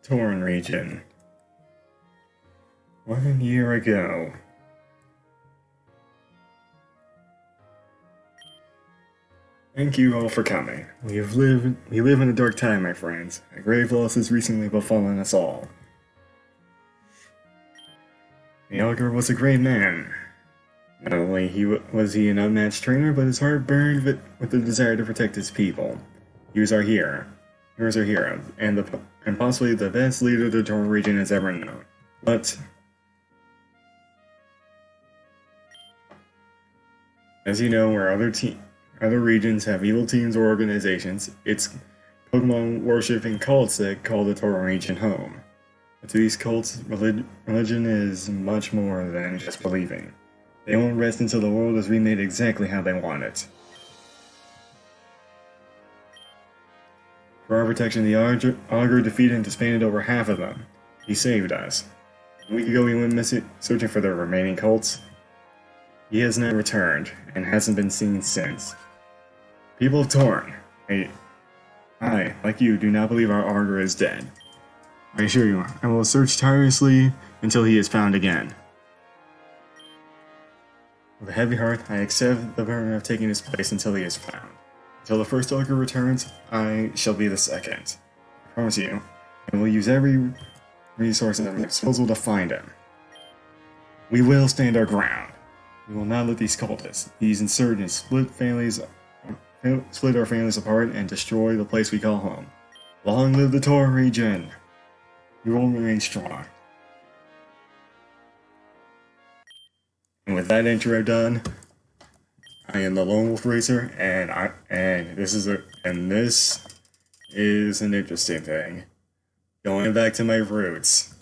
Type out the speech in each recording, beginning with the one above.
Torn region. 1 year ago. Thank you all for coming. We live in a dark time, my friends. A grave loss has recently befallen us all. The Augur was a great man. Not only was he an unmatched trainer, but his heart burned with the desire to protect his people. He was our hero. He was our hero, and possibly the best leader the Torn region has ever known. But as you know, where other regions have evil teams or organizations, it's Pokemon worshipping cults that call the Torn region home. But to these cults, religion is much more than just believing. They won't rest until the world is remade exactly how they want it. For our protection, the Augur defeated and disbanded over half of them. He saved us. A week ago, we went missing, searching for the remaining cults. He has not returned, and hasn't been seen since. People of Torn, I, like you, do not believe our Augur is dead. I assure you, I will search tirelessly until he is found again. With a heavy heart, I accept the burden of taking his place until he is found. Until the first Augur returns, I shall be the second. I promise you, I will use every resource at my disposal to find him. We will stand our ground. We will not let these cultists, these insurgents, split our families apart and destroy the place we call home. Long live the Torn region! We will remain strong. And with that intro done, I am the Lone Wolf Racer, and this is an interesting thing. Going back to my roots.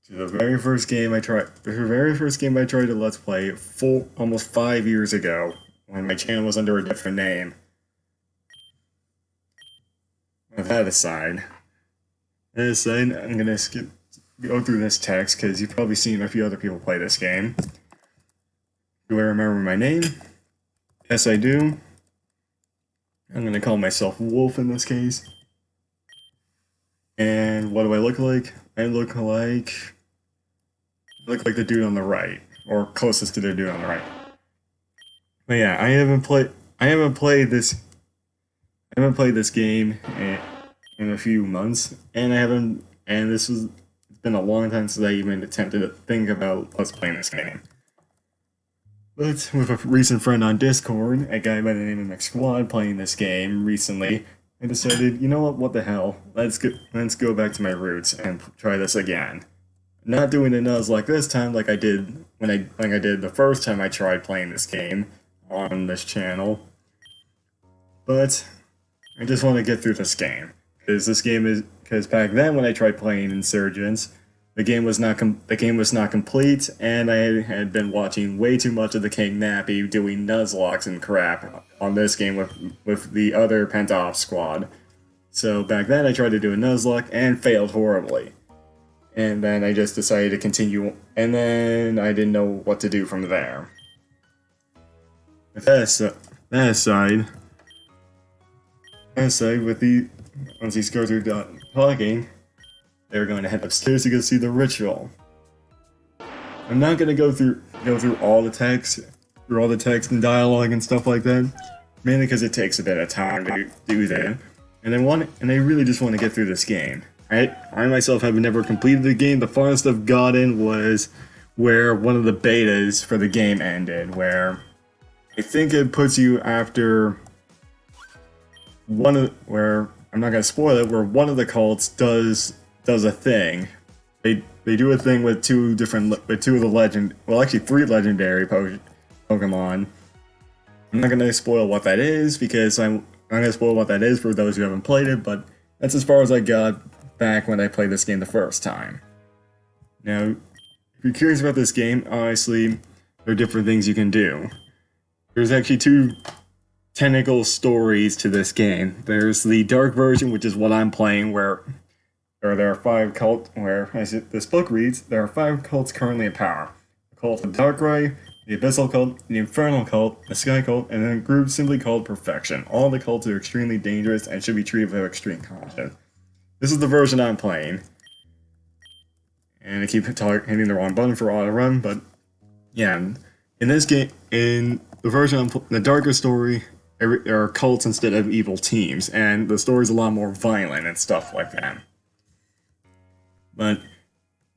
To the very first game I tried to Let's Play almost 5 years ago, when my channel was under a different name. With that aside, I'm gonna go through this text because you've probably seen a few other people play this game. Do I remember my name? Yes, I do. I'm gonna call myself Wolf in this case. And what do I look like? I look like the dude on the right, or closest to the dude on the right. But yeah, I haven't played this game in a few months, and it's been a long time since I even attempted to think about let's playing this game. But with a recent friend on Discord, a guy by the name of McSquad playing this game recently, I decided, you know what the hell, let's go back to my roots and try this again. Not doing the Nuzlocke this time like I did the first time I tried playing this game on this channel. But I just want to get through this game. Because back then when I tried playing Insurgence, the game was not complete, and I had been watching way too much of the King Nappy doing Nuzlocks and crap on this game with the other Pentaop squad. So back then I tried to do a Nuzlocke and failed horribly. And then I just decided to continue, and then I didn't know what to do from there. With that aside, once these girls are done talking, they're going to head upstairs to go see the ritual. I'm not going to go through all the text, and dialogue and stuff like that, mainly because it takes a bit of time to do that, and I really just want to get through this game. I myself have never completed the game. The farthest I've gotten was where one of the betas for the game ended, where I think it puts you after where I'm not gonna spoil it, where one of the cults does a thing. They do a thing with three legendary Pokemon. I'm not gonna spoil what that is because I'm gonna spoil what that is for those who haven't played it, but that's as far as I got back when I played this game the first time. Now, if you're curious about this game, honestly, there are different things you can do. There's actually two technical stories to this game. There's the dark version, which is what I'm playing, where there are 5 cults, as this book reads, there are 5 cults currently in power. The cult of Darkrai, the Abyssal Cult, the Infernal Cult, the Sky Cult, and then a group simply called Perfection. All the cults are extremely dangerous and should be treated with extreme caution. This is the version I'm playing. And I keep hitting the wrong button for auto run, but yeah, in this game, in the version the darker story, there are cults instead of evil teams, and the story's a lot more violent and stuff like that. But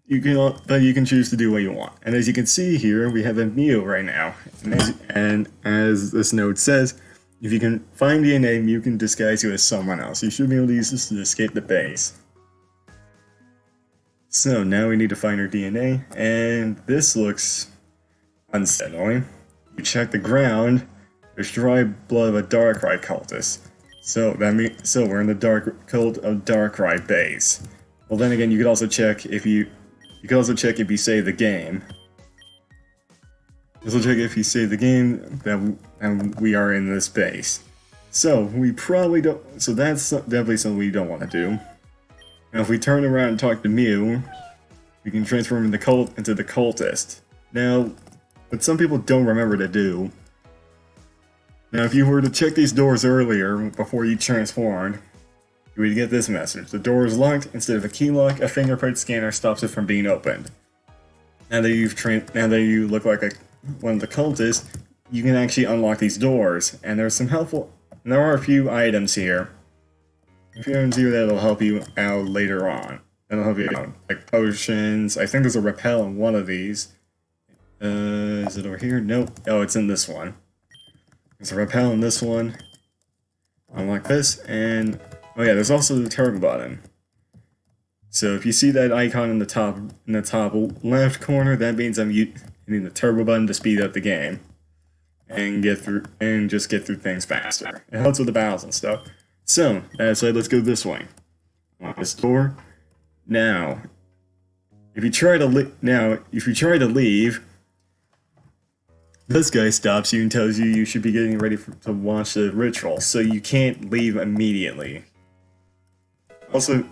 you can choose to do what you want. And as you can see here, we have a Mew right now. And as this note says, if you can find DNA, Mew can disguise you as someone else. You should be able to use this to escape the base. So now we need to find our DNA, and this looks unsettling. You check the ground, there's dry blood of a Darkrai cultist. So we're in the cult of Darkrai base. Well, then again, you could also check if you save the game. This will check if you save the game that we are in this base. So we probably don't. So that's definitely something we don't want to do. Now, if we turn around and talk to Mew, we can transform into the cultist. Now, what some people don't remember to do. Now, if you were to check these doors earlier before you transformed, you would get this message: the door is locked. Instead of a key lock, a fingerprint scanner stops it from being opened. Now that you look like one of the cultists, you can actually unlock these doors, and there are a few items here. A few items here that'll help you out later on. That'll help you out, like potions. I think there's a repel in one of these. Is it over here? Nope. Oh, it's in this one. There's a repel in this one. Unlock this, and oh yeah, there's also the turbo button. So if you see that icon in the top left corner, that means I'm hitting the turbo button to speed up the game and just get through things faster. It helps with the battles and stuff. So that's why let's go this way. Unlock this door. Now, if you try to leave, this guy stops you and tells you should be getting ready to launch the ritual, so you can't leave immediately. Also,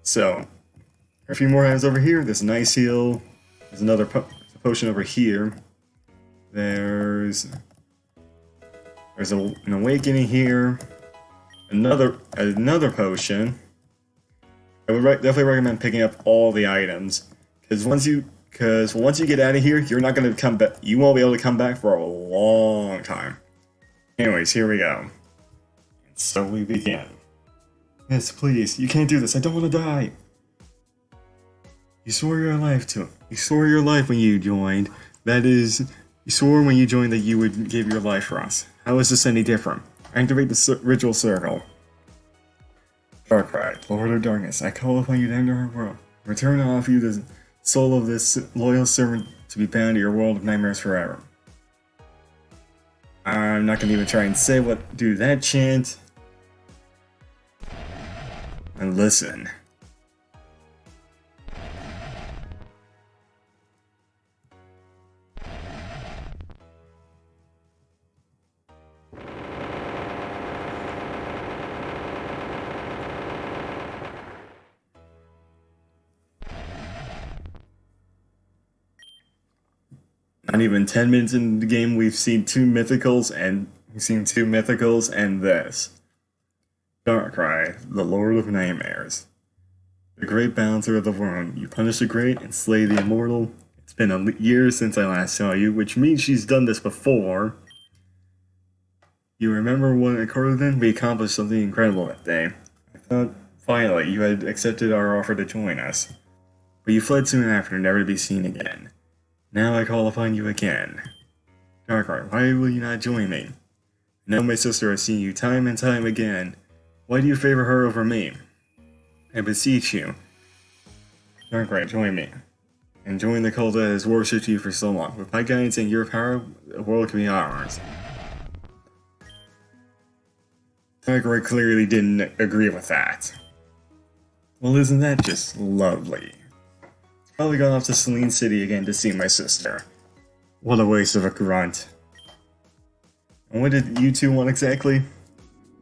so a few more items over here. There's an ice heal. There's another potion over here. There's an awakening here. Another potion. I would definitely recommend picking up all the items, because once you get out of here, you're not going to come back. You won't be able to come back for a long time. Anyways, here we go. And so we begin. Yes, please. You can't do this. I don't want to die. You swore your life to him. You swore your life when you joined. That is, you swore when you joined that you would give your life for us. How is this any different? Activate the ritual circle. Darkrai, Lord of Darkness, I call upon you to enter our world. Return to offer you the soul of this loyal servant to be bound to your world of nightmares forever. I'm not gonna even try and do that chant. And listen. Not even 10 minutes into the game, we've seen two mythicals and this. Darkrai, the Lord of Nightmares. The great balancer of the world. You punish the great and slay the immortal. It's been a year since I last saw you, which means she's done this before. You remember what occurred then? We accomplished something incredible that day. I thought, finally, you had accepted our offer to join us. But you fled soon after, never to be seen again. Now I call upon you again. Darkrai, why will you not join me? I know my sister has seen you time and time again. Why do you favor her over me? I beseech you. Darkrai, join me. And join the cult that has worshipped you for so long. With my guidance and your power, the world can be ours. Darkrai clearly didn't agree with that. Well, isn't that just lovely? Probably gone off to Celine City again to see my sister. What a waste of a grunt. And what did you two want exactly?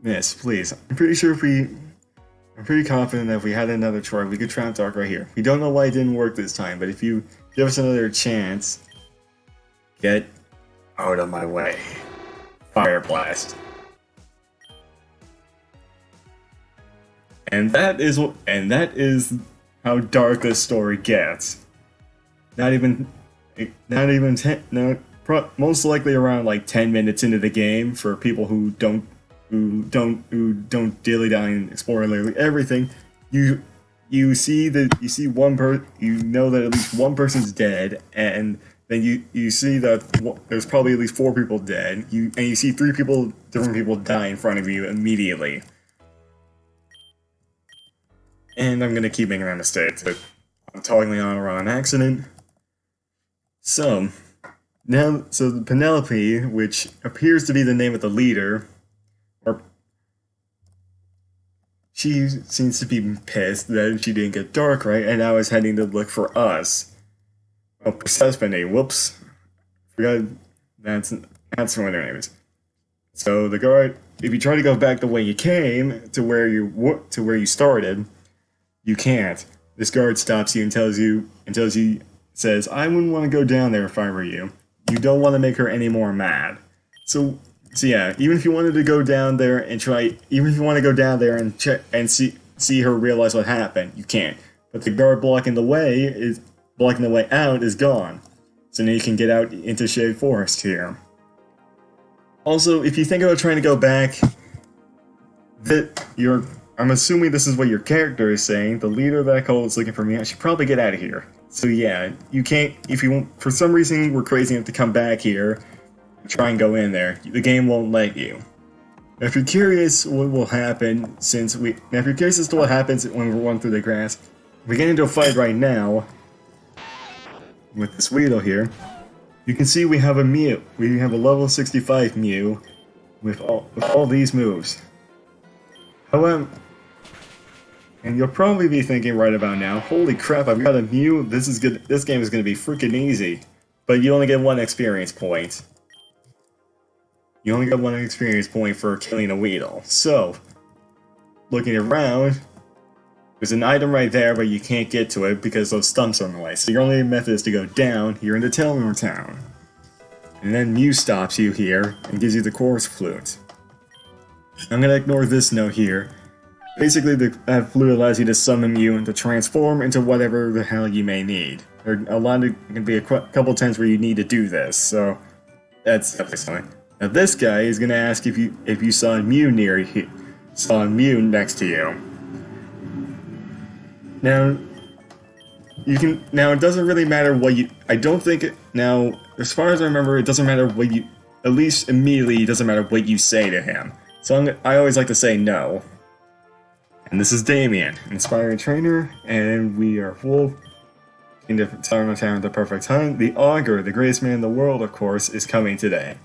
Yes, please. I'm pretty confident that if we had another try, we could trap Darkrai here. We don't know why it didn't work this time, but if you give us another chance, get out of my way. Fire Blast. And that is how dark this story gets. Not even most likely around like 10 minutes into the game for people who don't dilly dally and explore literally everything. You see that you know that at least one person's dead, and then you see that there's probably at least 4 people dead. You see 3 different people die in front of you immediately. And I'm gonna keep making that mistake. So I'm toggling on around an accident. So Penelope, which appears to be the name of the leader, she seems to be pissed that she didn't get dark right, and now is heading to look for us. Oh, Persephone, whoops. Forgot that's what her name is. So the guard, if you try to go back the way you came to where you started, you can't. This guard stops you and says, I wouldn't want to go down there if I were you. You don't want to make her any more mad. So yeah, even if you wanted to go down there and check and see her realize what happened, you can't. But the guard blocking the way out is gone. So now you can get out into Shade Forest here. Also, if you think about trying to go back, I'm assuming this is what your character is saying. The leader of that cult is looking for me. I should probably get out of here. So yeah, you can't, if you for some reason we're crazy enough to come back here, try and go in there, the game won't let you. Now, if you're curious what will happen if you're curious as to what happens when we run through the grass, we get into a fight right now with this Weedle here. You can see we have a Mew. We have a level 65 Mew with all these moves. However, and you'll probably be thinking right about now, holy crap, I've got a Mew, this game is going to be freaking easy. But you only get 1 experience point. You only get 1 experience point for killing a Weedle. So, looking around, there's an item right there, but you can't get to it because those stumps are in the way. So your only method is to go down here into Telmore Town. And then Mew stops you here and gives you the chorus flute. I'm going to ignore this note here. Basically, that flute allows you to summon Mew and to transform into whatever the hell you may need. There can be a couple times where you need to do this, so that's definitely something. Now this guy is going to ask if you saw a Mew next to you. Now it doesn't really matter what you. I don't think now, as far as I remember, it doesn't matter what you. At least immediately, it doesn't matter what you say to him. So I always like to say no. And this is Damien, inspiring trainer, and we are full in the town at the perfect time. The Augur, the greatest man in the world, of course, is coming today.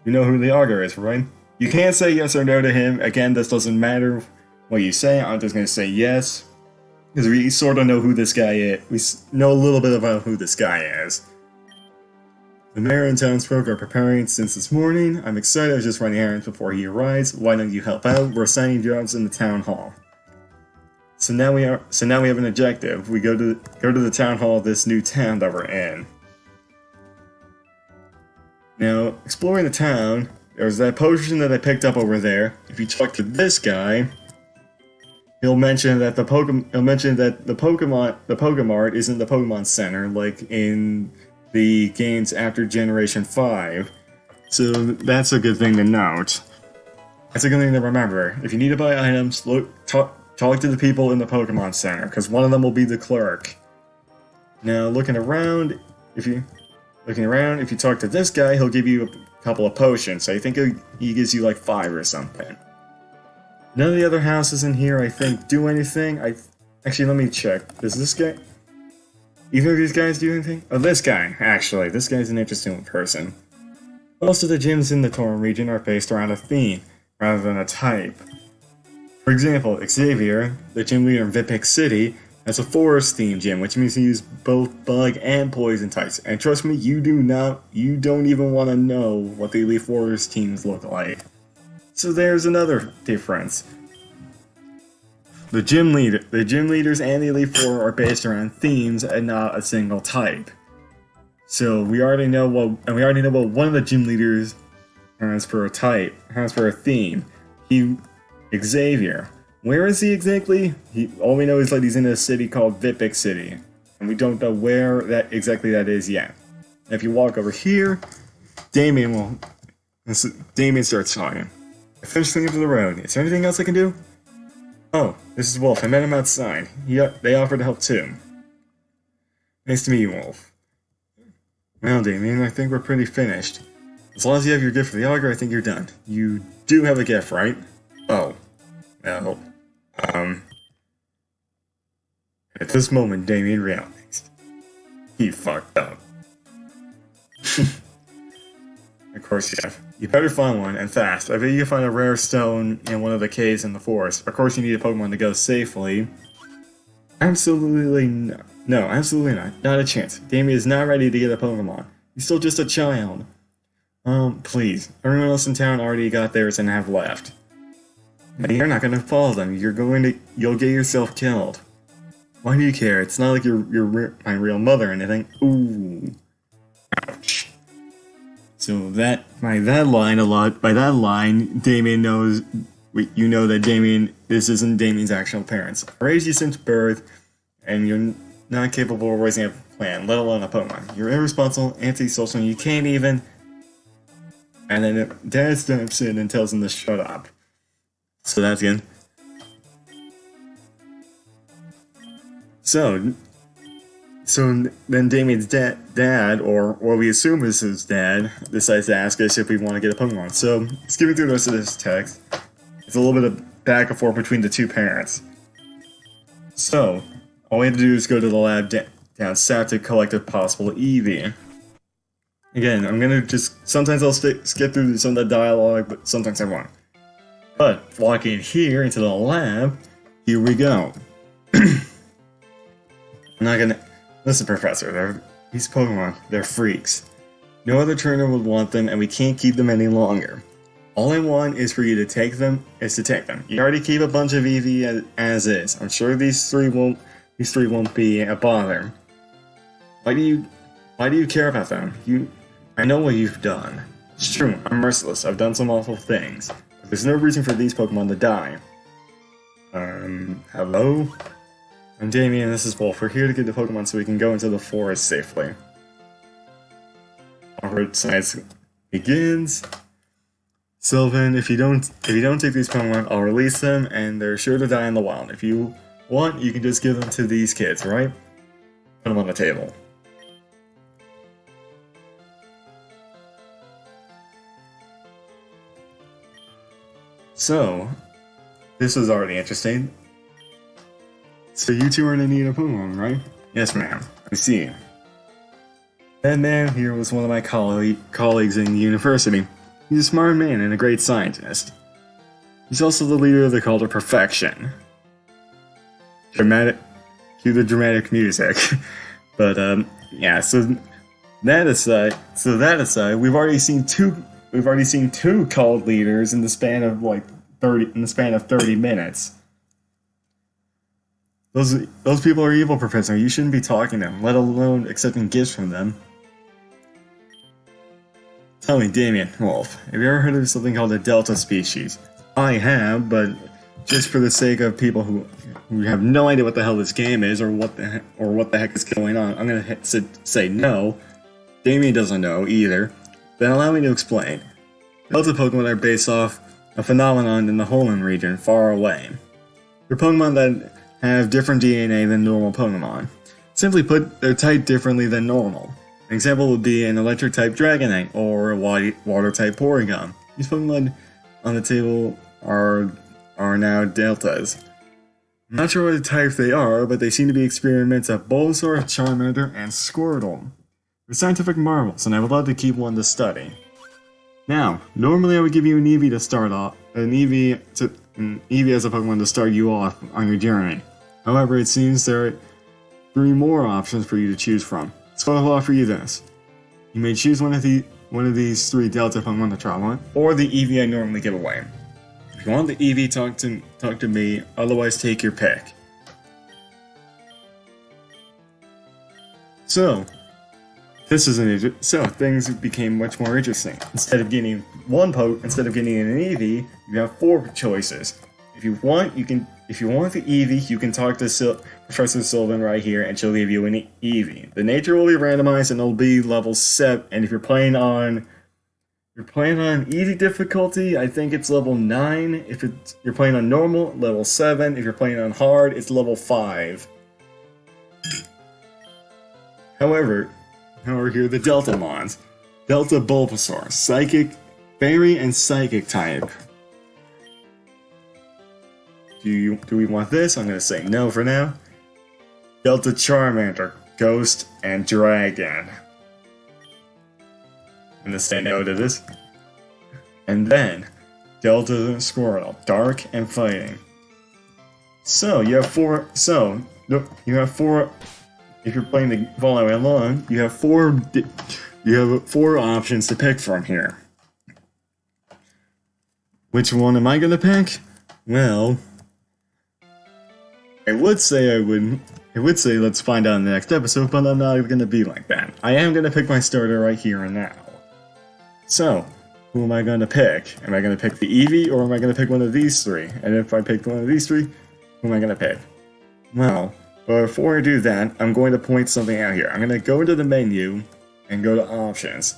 You know who the Augur is, right? You can't say yes or no to him. Again, this doesn't matter what you say. I'm just going to say yes. Because we sort of know who this guy is. We know a little bit about who this guy is. The mayor and townsfolk are preparing since this morning. I'm excited. I was just running errands before he arrives. Why don't you help out? We're assigning jobs in the town hall. So now we have an objective. We go to the town hall of this new town that we're in. Now, exploring the town, there's that potion that I picked up over there. If you talk to this guy, he'll mention that the Pokemart isn't the Pokemon Center like in the games after Generation 5. So that's a good thing to note. That's a good thing to remember. If you need to buy items, talk to the people in the Pokemon Center, because one of them will be the clerk. Now, looking around, if you talk to this guy, he'll give you a couple of potions. So I think he gives you like 5 or something. None of the other houses in here, I think, do anything. Actually, let me check. Does this guy... Either of these guys do anything? Oh, this guy, actually. This guy's an interesting person. Most of the gyms in the Tauren region are based around a theme, rather than a type. For example, Xavier, the gym leader in Vipik City, has a forest-themed gym, which means he uses both bug and poison types. And trust me, you don't even want to know what the Elite Forest teams look like. So there's another difference. The gym leaders and the Elite Four are based around themes and not a single type. So we already know what one of the gym leaders has for a theme. Xavier. Where is he exactly? All we know is that he's in a city called Vipik City, and we don't know where that is yet. And if you walk over here, Damien starts talking. I finished cleaning up the road. Is there anything else I can do? Oh, this is Wolf. I met him outside. They offered to help too. Nice to meet you, Wolf. Well, Damien, I think we're pretty finished. As long as you have your gift for the auger, I think you're done. You do have a gift, right? Oh. Well, at this moment, Damien realized he fucked up. Of course, yeah. You better find one, and fast. I bet you can find a rare stone in one of the caves in the forest. Of course, you need a Pokemon to go safely. Absolutely no. No, absolutely not. Not a chance. Damien is not ready to get a Pokemon. He's still just a child. Please. Everyone else in town already got theirs and have left. But you're not gonna follow them. You'll get yourself killed. Why do you care? It's not like you're my real mother or anything. Ooh. Ouch. So by that line, Damien knows, you know that this isn't Damien's actual parents. I raised you since birth, and you're not capable of raising a plan, let alone a Pokemon. You're irresponsible, antisocial, and you can't even... And then Dad steps in and tells him to shut up. So that's good. So then Damien's dad, or what we assume is his dad, decides to ask us if we want to get a Pokemon. So, skipping through the rest of this text, it's a little bit of back and forth between the two parents. So, all we have to do is go to the lab down south to collect a possible Eevee. Again, I'm gonna sometimes I'll skip through some of the dialogue, but sometimes I won't. But, walking here into the lab, here we go. I'm not gonna... Listen, Professor, these Pokemon, they're freaks. No other trainer would want them, and we can't keep them any longer. All I want is for you to take them, You already keep a bunch of Eevee as is. I'm sure these three won't be a bother. Why do you care about them? I know what you've done. It's true, I'm merciless. I've done some awful things. But there's no reason for these Pokemon to die. Hello? I'm Damien, and this is Wolf. We're here to get the Pokemon so we can go into the forest safely. Alright, science begins. Sylvan, if you don't take these Pokemon, I'll release them, and they're sure to die in the wild. If you want, you can just give them to these kids, right? Put them on the table. So, this is already interesting. So you two are in need of a Pokemon, right? Yes, ma'am. I see. That man here was one of my colleagues in university. He's a smart man and a great scientist. He's also the leader of the cult of perfection. Cue the dramatic music. But yeah. So that aside, we've already seen two cult leaders in the span of 30 minutes. Those people are evil, Professor. You shouldn't be talking to them, let alone accepting gifts from them. Tell me, Damien, Wolf, have you ever heard of something called a Delta species? I have, but just for the sake of people who have no idea what the hell this game is or what the heck is going on, I'm gonna say no. Damien doesn't know either. Then allow me to explain. Delta Pokemon are based off a phenomenon in the Hoenn region, far away. They're Pokemon that have different DNA than normal Pokemon. Simply put, they're typed differently than normal. An example would be an electric-type Dragonite or a water-type Porygon. These Pokemon on the table are now Deltas. I'm not sure what type they are, but they seem to be experiments of Bulbasaur, Charmander, and Squirtle. They're scientific marvels, and I would love to keep one to study. Now, normally I would give you an Eevee to start off, an Eevee as a Pokemon to start you off on your journey. However, it seems there are 3 more options for you to choose from. So I'll offer you this. You may choose one of these 3 Delta Pokemon to travel on, or the Eevee I normally give away. If you want the Eevee, talk to me, otherwise take your pick. So things became much more interesting. Instead of getting an Eevee, you have 4 choices. If you want, you can if you want the Eevee, you can talk to Professor Sylvan right here, and she'll give you an Eevee. The nature will be randomized, and it'll be level 7. And if you're playing on easy difficulty, I think it's level 9. If you're playing on normal, level 7. If you're playing on hard, it's level 5. However, here are the Delta Mons. Delta Bulbasaur, Psychic, Fairy, and Psychic type. Do we want this? I'm going to say no for now. Delta Charmander, Ghost, and Dragon. I'm going to say no to this. And then, Delta Squirtle, Dark and Fighting. So, you have four. If you're playing the following along, you have four options to pick from here. Which one am I going to pick? Well, I would say let's find out in the next episode, but I'm not going to be like that. I am going to pick my starter right here and now. So, who am I going to pick? Am I going to pick the Eevee, or am I going to pick one of these three? And if I pick one of these three, who am I going to pick? Well, before I do that, I'm going to point something out here. I'm going to go into the menu and go to options.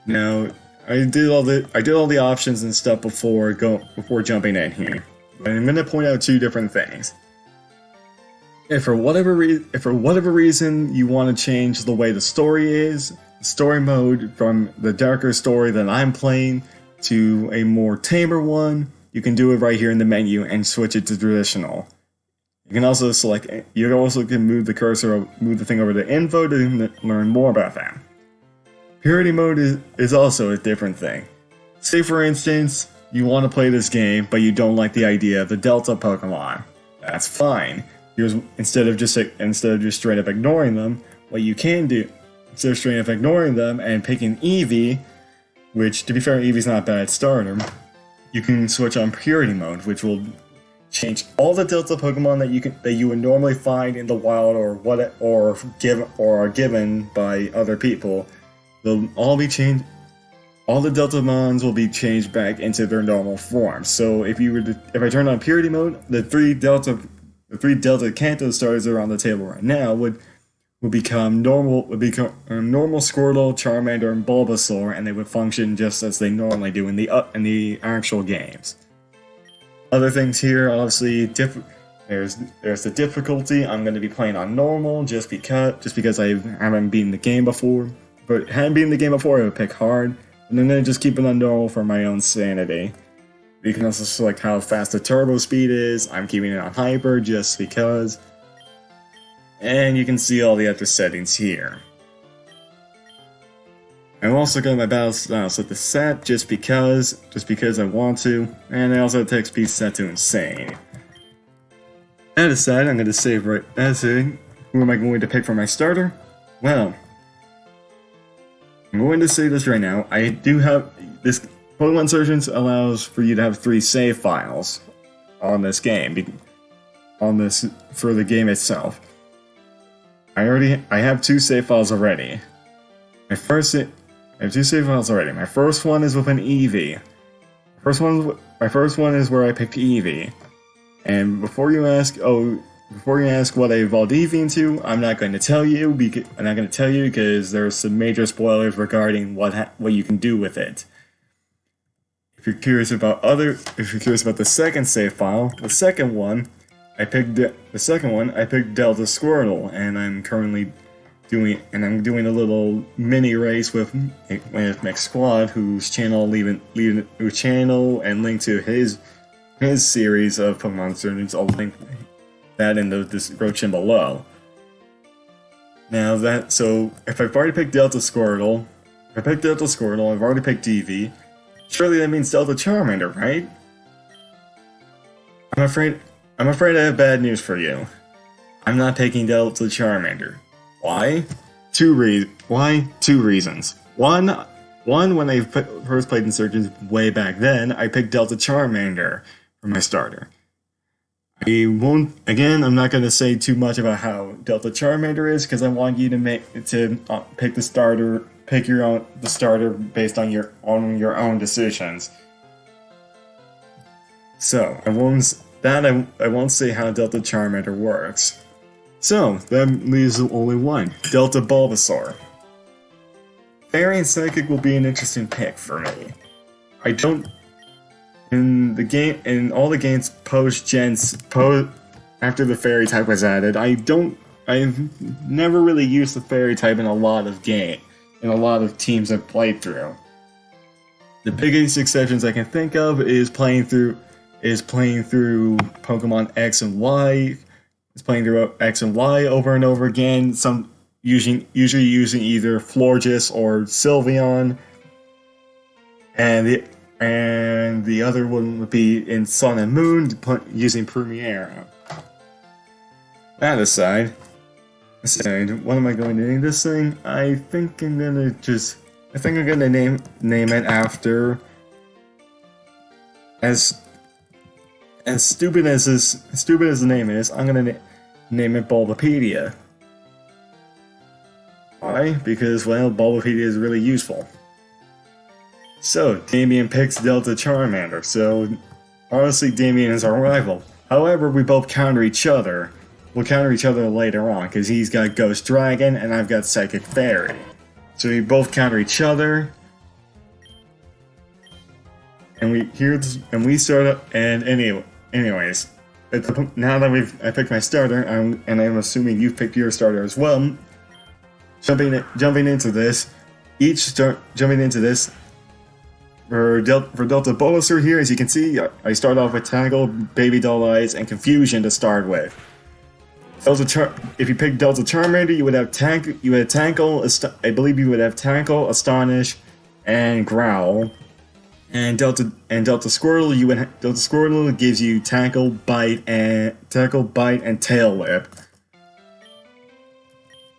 Now, I did all the options and stuff before jumping in here. But I'm going to point out two different things. If for whatever reason you want to change the way the story is, the story mode from the darker story that I'm playing to a more tamer one, you can do it right here in the menu and switch it to traditional. You can also move the thing over to info to learn more about that. Purity mode is also a different thing. Say for instance, you want to play this game, but you don't like the idea of the Delta Pokemon. That's fine. Instead of just straight up ignoring them, what you can do, instead of straight up ignoring them and picking Eevee, which to be fair, Eevee's not a bad starter, you can switch on Purity mode, which will change all the Delta Pokemon that you would normally find in the wild or are given by other people. They'll all be changed. All the Delta Mons will be changed back into their normal form. So if I turn on Purity mode, the three Delta Kanto starters that are on the table right now would become normal Squirtle, Charmander, and Bulbasaur, and they would function just as they normally do in the actual games. Other things here, obviously, there's the difficulty. I'm going to be playing on normal just because I haven't beaten the game before. But hadn't beaten the game before, I would pick hard, and then I just keep it on normal for my own sanity. You can also select how fast the turbo speed is. I'm keeping it on hyper just because. And you can see all the other settings here. I'm also got my battle style set to set just because I want to, and I also have text speed set to insane. That aside, I'm going to save right. That's it. Who am I going to pick for my starter? Well, I'm going to say this right now. I do have this. Pokemon Insurgence allows for you to have 3 save files on this game, for the game itself. I have 2 save files already. I have 2 save files already. My first one is with an Eevee. My first one is where I picked Eevee. And before you ask what I evolved Eevee into, I'm not going to tell you because there's some major spoilers regarding what you can do with it. If you're curious about the second save file, the second one I picked Delta Squirtle, and I'm currently doing a little mini race with Mixed Squad, whose channel and link to his series of Pokemon Insurgence. I'll link that in the description below. So if I've already picked Delta Squirtle, I've already picked Eevee. Surely that means Delta Charmander, right? I'm afraid I have bad news for you. I'm not picking Delta Charmander. Why? Two reasons. One, when I first played Insurgence way back then, I picked Delta Charmander for my starter. I'm not going to say too much about how Delta Charmander is, because I want you to pick the starter based on your own decisions. So, I won't say how Delta Charmander works. So, that leaves only one, Delta Bulbasaur. Fairy and Psychic will be an interesting pick for me. I don't... in all the games after the Fairy type was added, I've never really used the Fairy type in a lot of teams I've played through. The biggest exceptions I can think of is playing through Pokemon X and Y. It's playing through X and Y over and over again. Usually using either Florges or Sylveon, and the other one would be in Sun and Moon using Primeape. That aside, what am I going to name this thing? I think I'm gonna name it after, as stupid as the name is, I'm gonna name it Bulbapedia. Why? Because, well, Bulbapedia is really useful. So, Damien picks Delta Charmander, so honestly Damien is our rival. However, we both counter each other. We'll counter each other later on, because he's got Ghost Dragon and I've got Psychic Fairy. So we both counter each other. And anyways, now that I picked my starter, and I'm assuming you've picked your starter as well. Jumping into this for Delta Bulbasaur here, as you can see, I start off with Tangle, Baby Doll Eyes, and Confusion to start with. If you pick Delta Charmander, you would have Tankle, I believe you would have Tankle, Astonish, and Growl. And Delta Squirtle, Delta Squirtle gives you Tackle, Bite, and Tail Whip.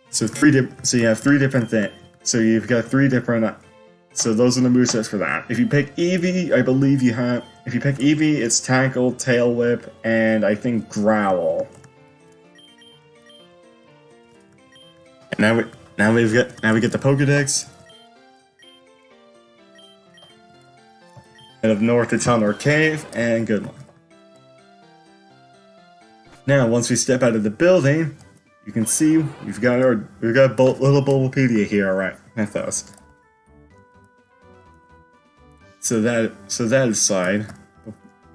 So you have three different things. So you've got three different. So those are the movesets for that. If you pick Eevee, I believe you have. If you pick Eevee, it's Tackle, Tail Whip, and I think Growl. And now we get the Pokedex. Head of north to Tunnel Cave, and good one. Now, once we step out of the building, you can see we've got little Bulbapedia here, right, with us. So that aside,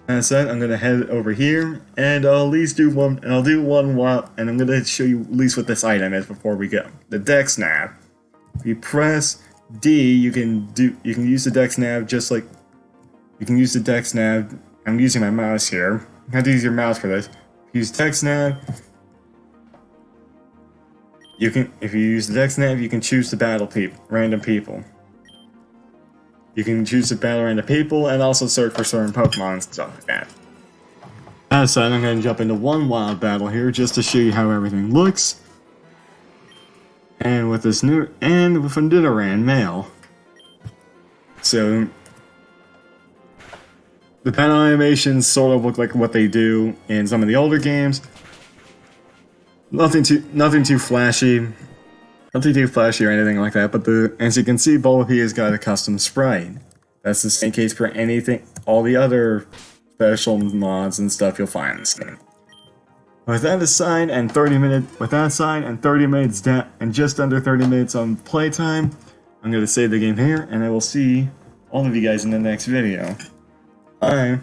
I'm gonna head over here, and I'll at least do one. And I'll do one while, and I'm gonna show you at least what this item is before we go. The Dex Nav. If you press D, you can use the Dex Nav just like. You can use the Dex Nav. I'm using my mouse here. You have to use your mouse for this. Use Dex Nav. If you use the Dex Nav, you can choose to battle random people. You can choose to battle random people and also search for certain Pokemon and stuff like that. That aside, I'm going to jump into one wild battle here just to show you how everything looks. And with a Nidoran male. So the battle animations sort of look like what they do in some of the older games. Nothing too flashy or anything like that. But as you can see, Bulbapedia has got a custom sprite. That's the same case for all the other special mods and stuff you'll find in this game. With that aside, and 30 minutes down, and just under 30 minutes on playtime, I'm going to save the game here, and I will see all of you guys in the next video. Bye.